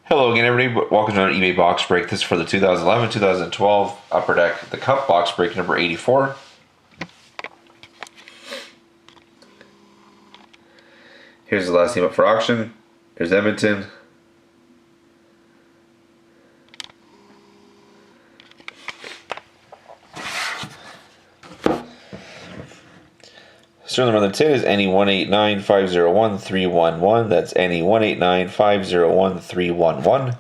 Hello again, everybody. Welcome to an eBay box break. This is for the 2011-2012 Upper Deck The Cup box break number 84. Here's the last team up for auction. There's Edmonton. Serial number on the tin is NE189501-311. That's NE189501-311.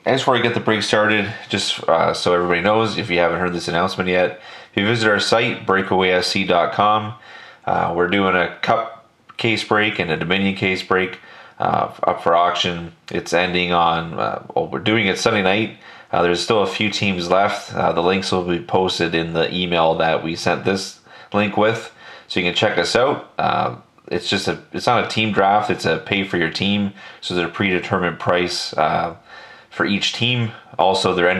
And before we get the break started, just so everybody knows, if you haven't heard this announcement yet, if you visit our site, breakawaysc.com, we're doing a Cup case break and a Dominion case break up for auction. It's ending on, we're doing it Sunday night. There's still a few teams left. The links will be posted in the email that we sent this link with, so you can check us out. It's not a team draft, it's a pay for your team, so there's a predetermined price for each team. Also, they're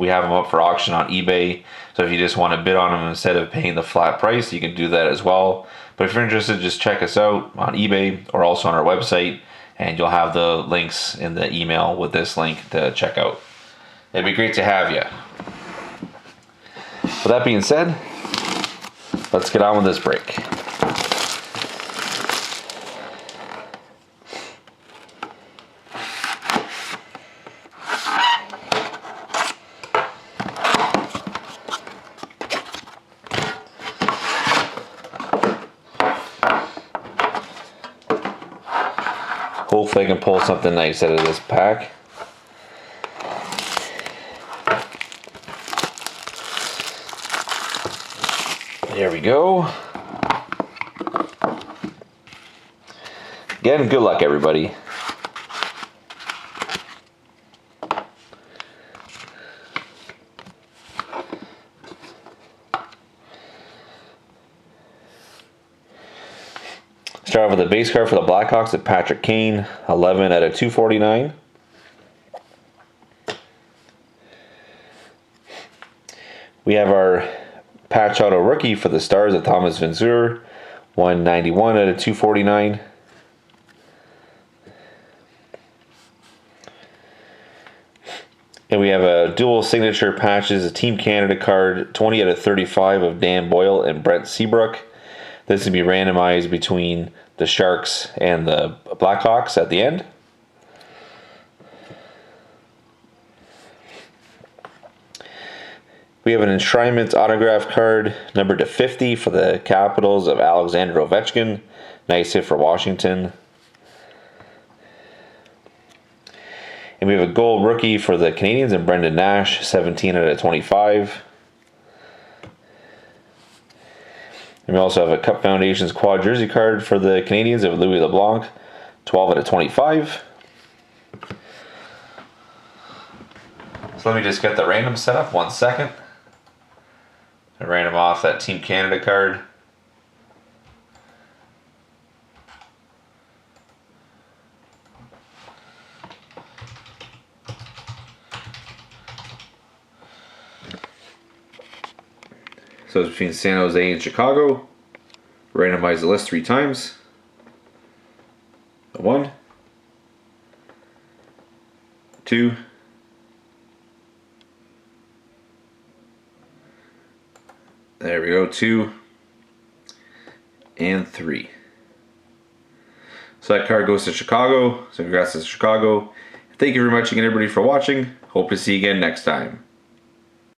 we have them up for auction on eBay, so if you just want to bid on them instead of paying the flat price, you can do that as well. But if you're interested, just check us out on eBay or also on our website, and you'll have the links in the email with this link to check out. It'd be great to have you. With that being said, let's get on with this break. Hopefully I can pull something nice out of this pack. There we go. Again, good luck, everybody. Start off with the base card for the Blackhawks at Patrick Kane, 11 out of 249. We have our patch auto rookie for the Stars of Thomas Vinzur, 191 out of 249. And we have a dual signature patches, a Team Canada card, 20 out of 35 of Dan Boyle and Brent Seabrook. This will be randomized between the Sharks and the Blackhawks at the end. We have an enshrinement autograph card numbered to 50 for the Capitals of Alexander Ovechkin. Nice hit for Washington. And we have a gold rookie for the Canadiens and Brendan Nash, 17 out of 25. And we also have a Cup Foundations quad jersey card for the Canadiens of Louis LeBlanc, 12 out of 25. So let me just get the random set up, 1 second. I random off that Team Canada card. So it's between San Jose and Chicago. Randomize the list 3 times. 1, 2, there we go, 2 and 3. So that card goes to Chicago. So congrats to Chicago. Thank you very much again, everybody, for watching. Hope to see you again next time.